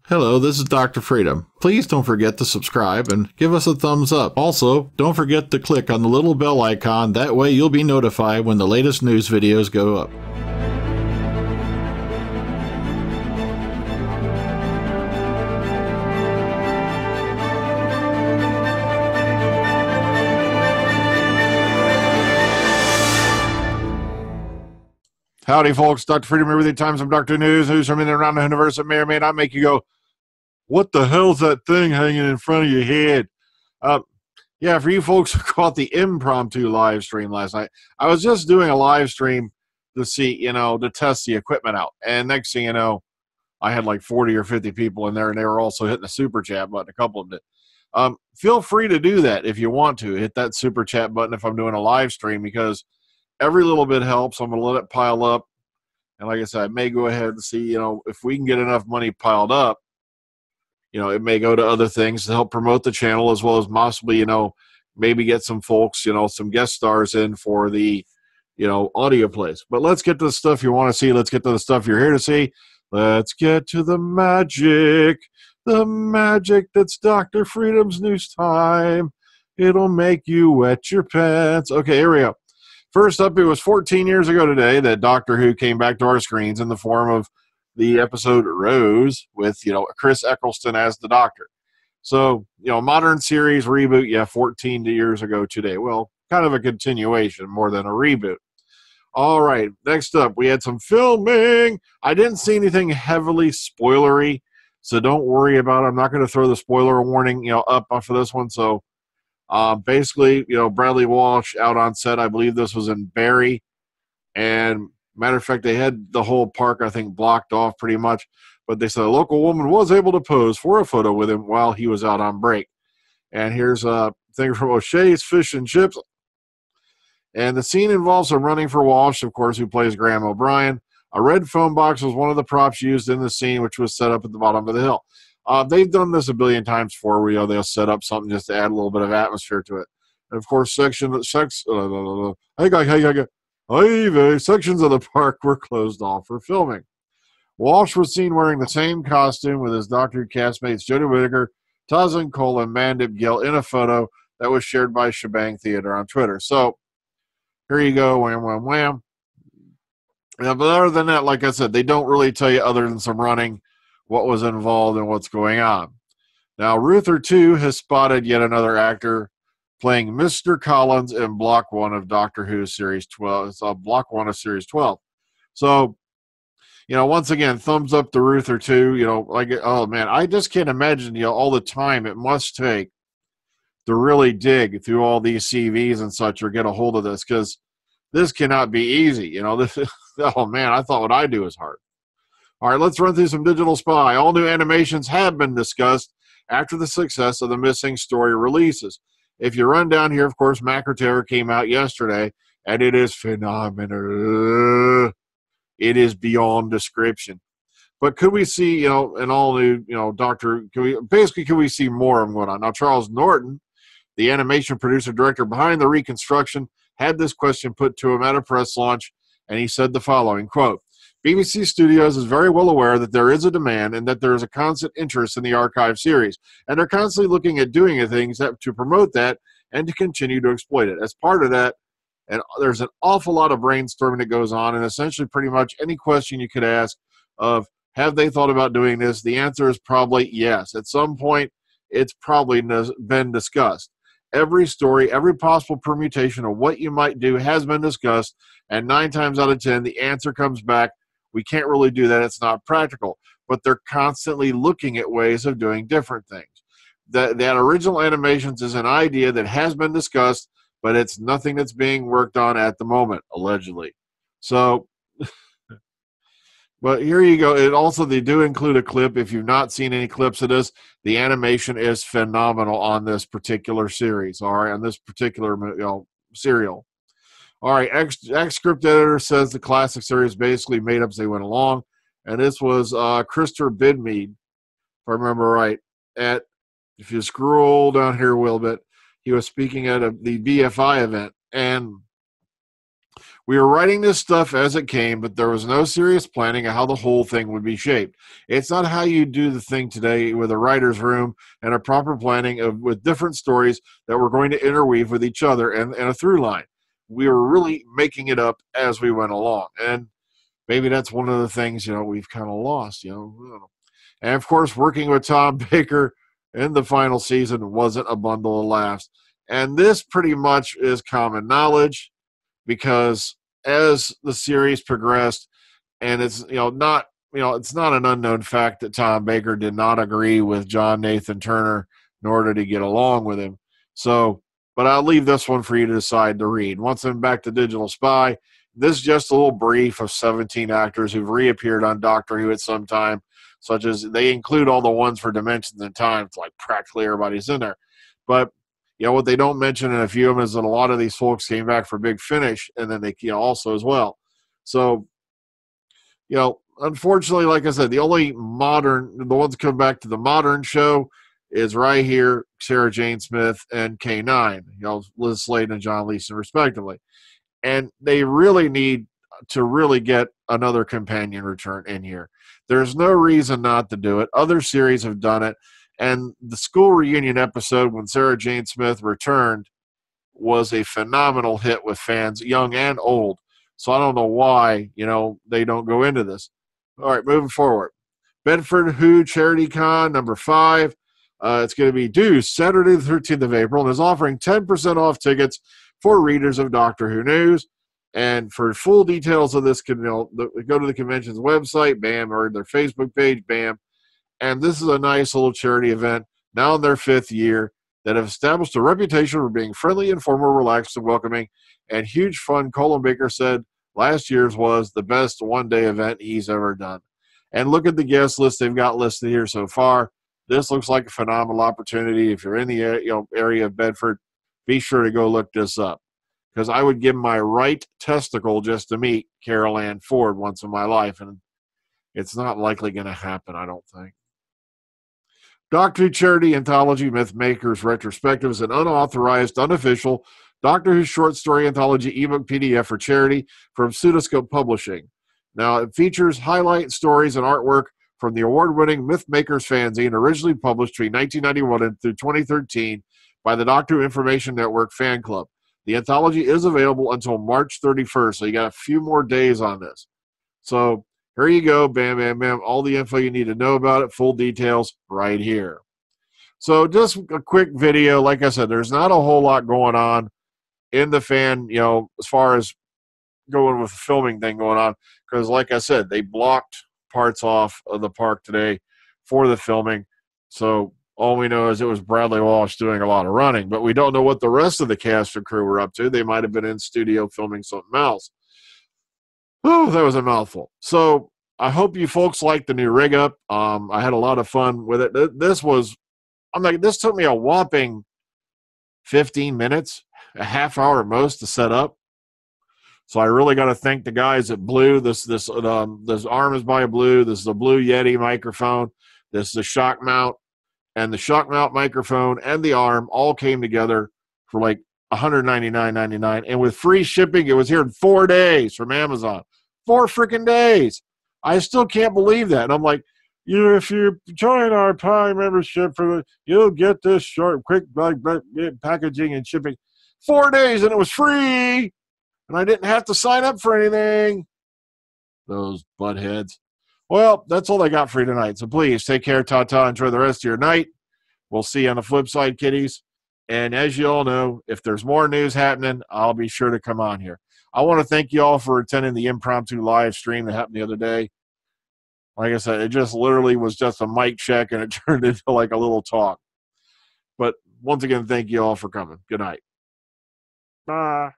Hello, this is Dr. Freedom. Please don't forget to subscribe and give us a thumbs up. Also, don't forget to click on the little bell icon. That way you'll be notified when the latest news videos go up. Howdy, folks. Dr. Freedom, Everything Times from Dr. News from in and around the universe that may or may not make you go, what the hell's that thing hanging in front of your head? Yeah, for you folks who caught the impromptu live stream last night, I was just doing a live stream to see, to test the equipment out. And next thing you know, I had like 40 or 50 people in there, and they were also hitting the super chat button. A couple of them did. Feel free to do that if you want to. Hit that super chat button if I'm doing a live stream, because every little bit helps. I'm going to let it pile up. And like I said, I may go ahead and see, if we can get enough money piled up, it may go to other things to help promote the channel, as well as possibly, maybe get some folks, some guest stars in for the, audio plays. But let's get to the stuff you want to see. Let's get to the stuff you're here to see. Let's get to the magic that's Dr. Freedom's news time. It'll make you wet your pants. Okay, here we go. First up, it was 14 years ago today that Doctor Who came back to our screens in the form of the episode Rose with, Chris Eccleston as the Doctor. So, modern series reboot, 14 years ago today. Well, kind of a continuation more than a reboot. All right, next up, we had some filming. I didn't see anything heavily spoilery, so don't worry about it. I'm not going to throw the spoiler warning, up for this one. So, basically, Bradley Walsh out on set. I believe this was in Barrie. And matter of fact, they had the whole park, I think, blocked off pretty much. But they said a local woman was able to pose for a photo with him while he was out on break. And here's a thing from O'Shea's Fish and Chips. And the scene involves some running for Walsh, of course, who plays Graham O'Brien. A red phone box was one of the props used in the scene, which was set up at the bottom of the hill. They've done this a billion times before, where they'll set up something just to add a little bit of atmosphere to it. And of course, sections of the park were closed off for filming. Walsh was seen wearing the same costume with his Doctor Who castmates Jodie Whittaker, Tazan Cole, and Mandip Gill in a photo that was shared by Shebang Theater on Twitter. So here you go, wham, wham, wham. But other than that, like I said, they don't really tell you, other than some running, what was involved and what's going on. Now, Ruther 2 has spotted yet another actor playing Mr. Collins in Block 1 of Doctor Who Series 12. It's Block 1 of Series 12. So, once again, thumbs up to Ruther 2. Oh, man, I just can't imagine, all the time it must take to really dig through all these CVs and such, or get a hold of this, because this cannot be easy. Oh, man, I thought what I do is hard. All right, let's run through some Digital Spy. All new animations have been discussed after the success of the Missing Story releases. If you run down here, of course, Macro Terror came out yesterday, and it is phenomenal. It is beyond description. But could we see, an all new, Doctor? Could we see more of going on? Now, Charles Norton, the animation producer director behind the reconstruction, had this question put to him at a press launch, and he said the following, quote, BBC Studios is very well aware that there is a demand and that there is a constant interest in the archive series, and they're constantly looking at doing things to promote that and to continue to exploit it. As part of that, and there's an awful lot of brainstorming that goes on, and essentially pretty much any question you could ask of, have they thought about doing this? The answer is probably yes. At some point, it's probably been discussed. Every story, every possible permutation of what you might do has been discussed, and 9 times out of 10, the answer comes back, we can't really do that. It's not practical. But they're constantly looking at ways of doing different things. That original animations is an idea that has been discussed, but it's nothing that's being worked on at the moment, allegedly. So, but here you go. They do include a clip. If you've not seen any clips of this, the animation is phenomenal on this particular series, all right, on this particular serial. All right, X-Script Editor says the classic series basically made up as they went along, and this was Christopher Bidmead, if I remember right. If you scroll down here a little bit, he was speaking at the BFI event, and We were writing this stuff as it came, but there was no serious planning of how the whole thing would be shaped. It's not how you do the thing today with a writer's room and a proper planning with different stories that we're going to interweave with each other and a through line. We were really making it up as we went along. And maybe that's one of the things, we've kind of lost, And of course, working with Tom Baker in the final season wasn't a bundle of laughs. And this pretty much is common knowledge, because as the series progressed, and it's it's not an unknown fact that Tom Baker did not agree with John Nathan Turner in order to get along with him. So, but I'll leave this one for you to decide to read. Once I'm back to Digital Spy, this is just a little brief of 17 actors who've reappeared on Doctor Who at some time, such as they include all the ones for Dimensions and Time. It's like practically everybody's in there. But what they don't mention in a few of them is that a lot of these folks came back for Big Finish, and then they also as well. So, unfortunately, like I said, the ones come back to the modern show is right here, Sarah Jane Smith and K9, Liz Slade and John Leeson, respectively. And they really need to really get another companion return in here. There's no reason not to do it. Other series have done it. And the school reunion episode when Sarah Jane Smith returned was a phenomenal hit with fans, young and old. So I don't know why, they don't go into this. All right, moving forward. Bedford Who Charity Con, number 5. It's going to be due Saturday the 13th of April and is offering 10% off tickets for readers of Doctor Who News. And for full details of this, go to the convention's website, BAM, or their Facebook page, BAM. And this is a nice little charity event, now in their 5th year, that have established a reputation for being friendly, informal, relaxed, and welcoming, and huge fun. Colin Baker said last year's was the best one-day event he's ever done. And look at the guest list they've got listed here so far. This looks like a phenomenal opportunity. If you're in the area of Bedford, be sure to go look this up, because I would give my right testicle just to meet Carol Ann Ford once in my life, and it's not likely going to happen, I don't think. Doctor Who Charity Anthology Mythmakers Retrospective is an unauthorized, unofficial Doctor Who short story anthology ebook PDF for charity from Pseudoscope Publishing. Now, it features highlight stories and artwork from the award-winning Mythmakers fanzine, originally published between 1991 and through 2013 by the Doctor Who Information Network fan club. The anthology is available until March 31st, so you got a few more days on this. So here you go, bam, bam, bam. All the info you need to know about it, full details right here. So just a quick video. Like I said, there's not a whole lot going on in the fan, as far as going with the filming thing going on. Because like I said, they blocked parts off of the park today for the filming. So all we know is it was Bradley Walsh doing a lot of running. But we don't know what the rest of the cast and crew were up to. They might have been in studio filming something else. Oh, that was a mouthful. So I hope you folks like the new rig up. I had a lot of fun with it. This took me a whopping 15 minutes, a half hour at most to set up. So I really got to thank the guys at Blue. This arm is by Blue. This is a Blue Yeti microphone. This is a shock mount, and the shock mount microphone and the arm all came together for like $199.99, and with free shipping, it was here in 4 days from Amazon. 4 freaking days. I still can't believe that. And I'm like, if you join our Prime membership you'll get this short, quick packaging and shipping. 4 days, and it was free, and I didn't have to sign up for anything. Those buttheads. Well, that's all I got for you tonight. So please take care, ta-ta, enjoy the rest of your night. We'll see you on the flip side, kiddies. And as you all know, if there's more news happening, I'll be sure to come on here. I want to thank you all for attending the impromptu live stream that happened the other day. Like I said, it just literally was just a mic check, and it turned into like a little talk. But once again, thank you all for coming. Good night. Bye.